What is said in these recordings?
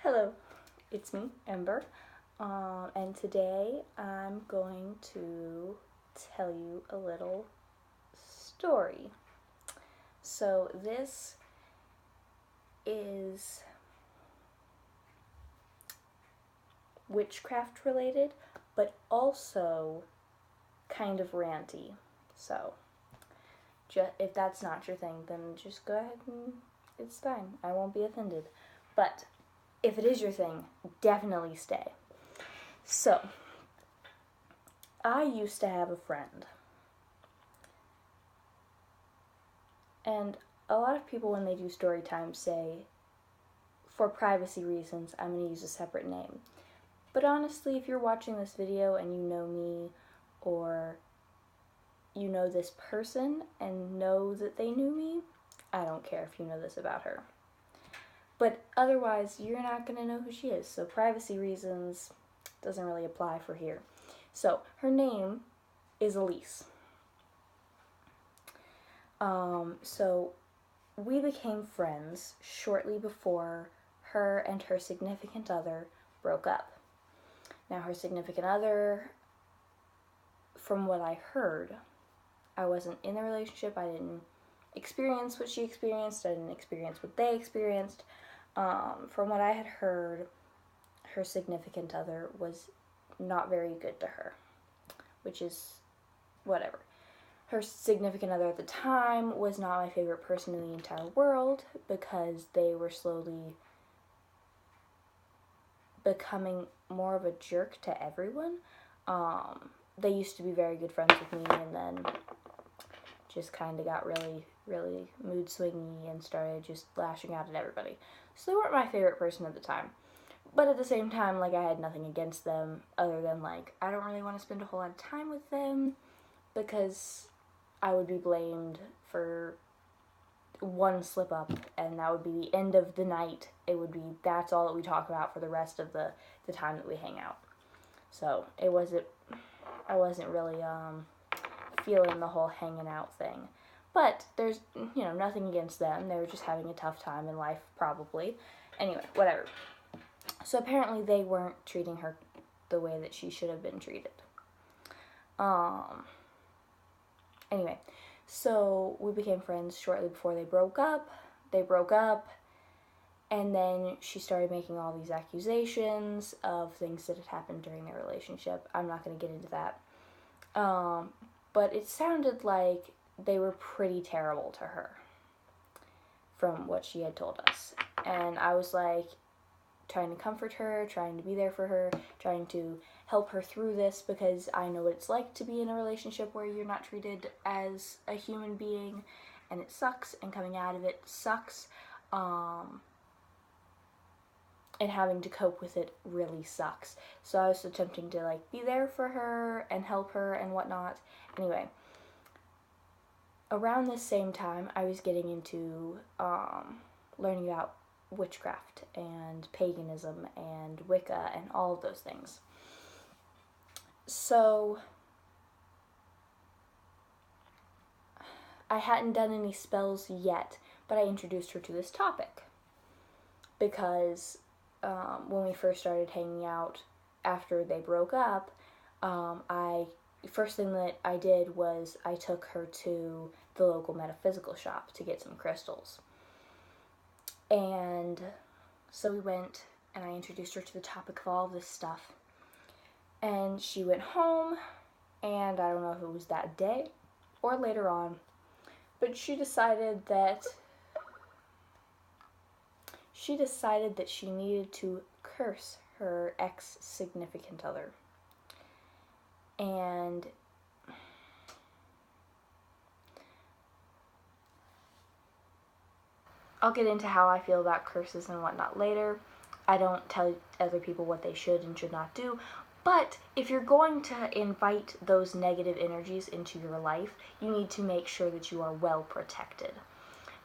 Hello, it's me, Ember, and today I'm going to tell you a little story. So this is witchcraft related, but also kind of ranty. So if that's not your thing, then just go ahead and it's fine. I won't be offended. But if it is your thing, definitely stay. So, I used to have a friend. And a lot of people, when they do story time, say, for privacy reasons, I'm going to use a separate name. But honestly, if you're watching this video and you know me, or you know this person and know that they knew me, I don't care if you know this about her. But otherwise, you're not going to know who she is. So privacy reasons doesn't really apply for here. So her name is Elise. So we became friends shortly before her and her significant other broke up. Now her significant other, from what I heard, I wasn't in the relationship, I didn't experience what she experienced, I didn't experience what they experienced. From what I had heard, her significant other was not very good to her, which is whatever. Her significant other at the time was not my favorite person in the entire world because they were slowly becoming more of a jerk to everyone. They used to be very good friends with me and then just kind of got really, really mood swingy and started just lashing out at everybody. So they weren't my favorite person at the time. But at the same time, I had nothing against them other than, I don't really want to spend a whole lot of time with them because I would be blamed for one slip up and that would be the end of the night. That's all that we talk about for the rest of the time that we hang out. So I wasn't really feeling the whole hanging out thing. But there's, nothing against them. They were just having a tough time in life, probably. Anyway, whatever. So apparently they weren't treating her the way that she should have been treated. Anyway, so we became friends shortly before they broke up. They broke up, and then she started making all these accusations of things that had happened during their relationship. I'm not going to get into that. But it sounded like they were pretty terrible to her from what she had told us. And I was trying to comfort her, trying to be there for her, trying to help her through this because I know what it's like to be in a relationship where you're not treated as a human being and it sucks, and coming out of it sucks, and having to cope with it really sucks. So I was attempting to be there for her and help her and whatnot. Anyway, around this same time I was getting into learning about witchcraft and paganism and Wicca and all of those things. So I hadn't done any spells yet, but I introduced her to this topic because when we first started hanging out after they broke up, first thing that I did was I took her to the local metaphysical shop to get some crystals. And so we went, and I introduced her to the topic of all this stuff. And she went home, and I don't know if it was that day or later on, but she decided that she needed to curse her ex-significant other. And I'll get into how I feel about curses and whatnot later. I don't tell other people what they should and should not do. But if you're going to invite those negative energies into your life, you need to make sure that you are well protected.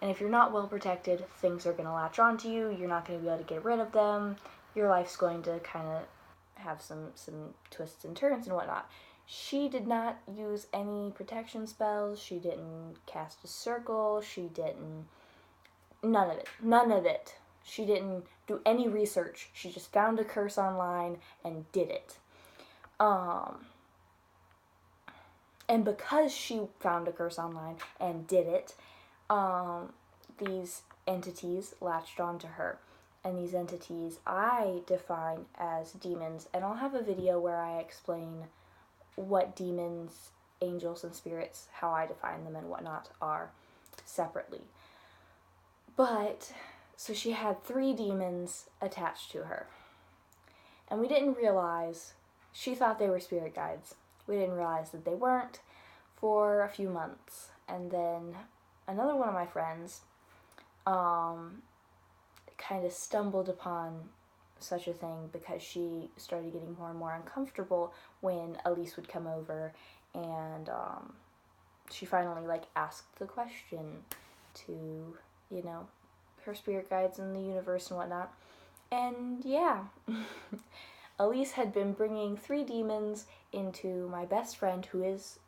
And if you're not well protected, things are going to latch onto you. You're not going to be able to get rid of them. Your life's going to kind of have some twists and turns and whatnot. She did not use any protection spells. She didn't cast a circle. She didn't... None of it. She didn't do any research. She just found a curse online and did it. And because she found a curse online and did it, these entities latched onto her. And these entities I define as demons. And I'll have a video where I explain what demons, angels, and spirits, how I define them and whatnot, are separately. But, so she had 3 demons attached to her. And we didn't realize, she thought they were spirit guides. We didn't realize that they weren't for a few months. And then another one of my friends kind of stumbled upon such a thing because she started getting more and more uncomfortable when Elise would come over, and she finally asked the question to, her spirit guides in the universe and whatnot. And yeah, Elise had been bringing 3 demons into my best friend, who is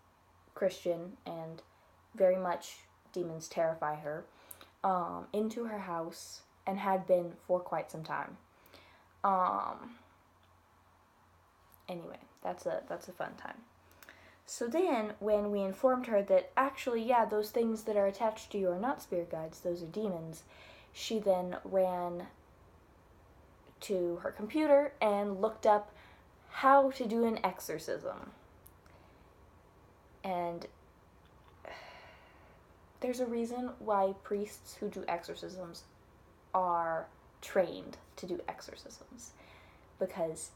Christian, and very much demons terrify her, into her house, and had been for quite some time. Anyway, that's a fun time. So then, when we informed her that actually, yeah, those things that are attached to you are not spirit guides, those are demons, she then ran to her computer and looked up how to do an exorcism. And there's a reason why priests who do exorcisms are trained to do exorcisms, because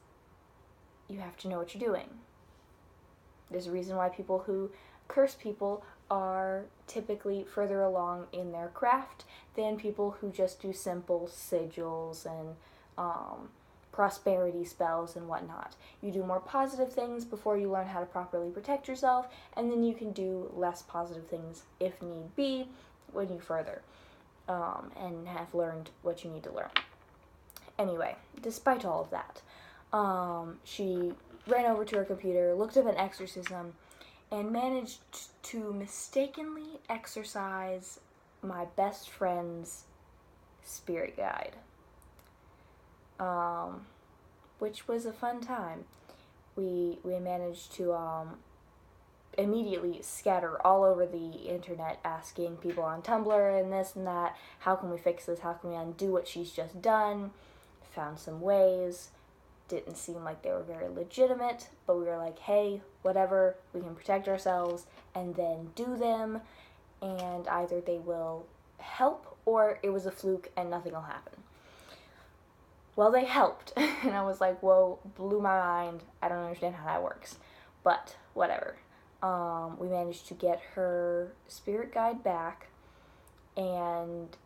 you have to know what you're doing. There's a reason why people who curse people are typically further along in their craft than people who just do simple sigils and prosperity spells and whatnot. You do more positive things before you learn how to properly protect yourself, and then you can do less positive things if need be when you further and have learned what you need to learn. Anyway, despite all of that, she ran over to her computer, looked up an exorcism, and managed to mistakenly exorcise my best friend's spirit guide, which was a fun time. We managed to immediately scatter all over the internet, asking people on Tumblr and this and that, how can we fix this, how can we undo what she's just done. Found some ways. Didn't seem like they were very legitimate, but we were like, hey, whatever, we can protect ourselves and then do them, and either they will help or it was a fluke and nothing will happen. Well, they helped, and I was like, whoa, blew my mind. I don't understand how that works, but whatever. We managed to get her spirit guide back, and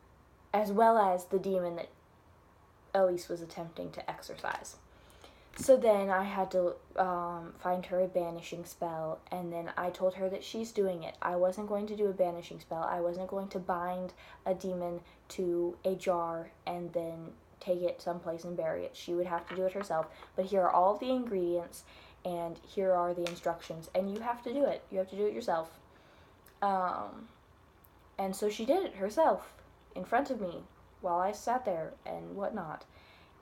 as well as the demon that Elise was attempting to exorcise. So then I had to find her a banishing spell, and then I told her that she's doing it. I wasn't going to do a banishing spell. I wasn't going to bind a demon to a jar and then take it someplace and bury it. She would have to do it herself. But here are all the ingredients, and here are the instructions, and you have to do it. You have to do it yourself. And so she did it herself in front of me while I sat there and whatnot.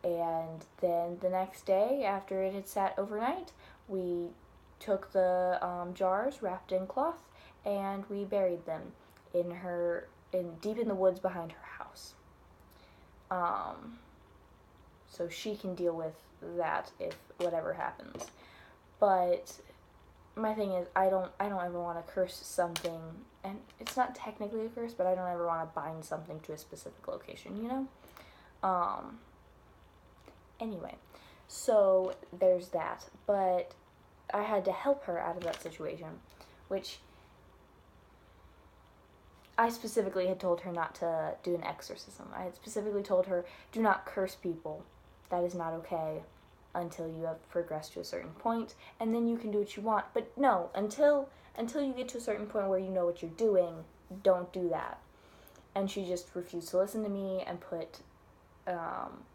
And then the next day, after it had sat overnight, we took the jars wrapped in cloth and we buried them deep in the woods behind her house. So she can deal with that if whatever happens. But my thing is, I don't ever want to curse something, and it's not technically a curse, but I don't ever want to bind something to a specific location, you know? Anyway, so there's that, but I had to help her out of that situation, which I specifically had told her not to do an exorcism. I had specifically told her, do not curse people. That is not okay until you have progressed to a certain point, and then you can do what you want. But no, until you get to a certain point where you know what you're doing, don't do that. And she just refused to listen to me and put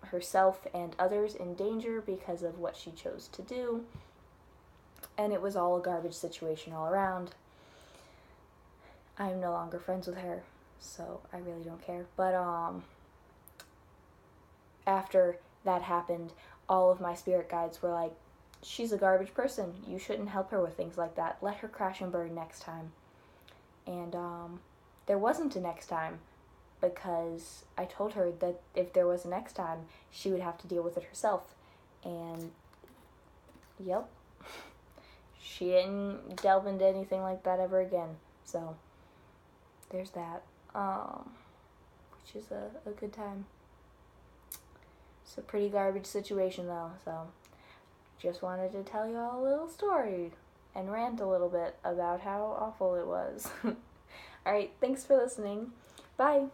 herself and others in danger because of what she chose to do. And it was all a garbage situation all around. I'm no longer friends with her, so I really don't care. But after that happened, all of my spirit guides were like, she's a garbage person. You shouldn't help her with things like that. Let her crash and burn next time. And there wasn't a next time, because I told her that if there was a next time, she would have to deal with it herself. And, yep, she didn't delve into anything like that ever again. So, there's that. Which is a good time. It's a pretty garbage situation, though, so just wanted to tell you all a little story and rant a little bit about how awful it was. Alright, thanks for listening. Bye!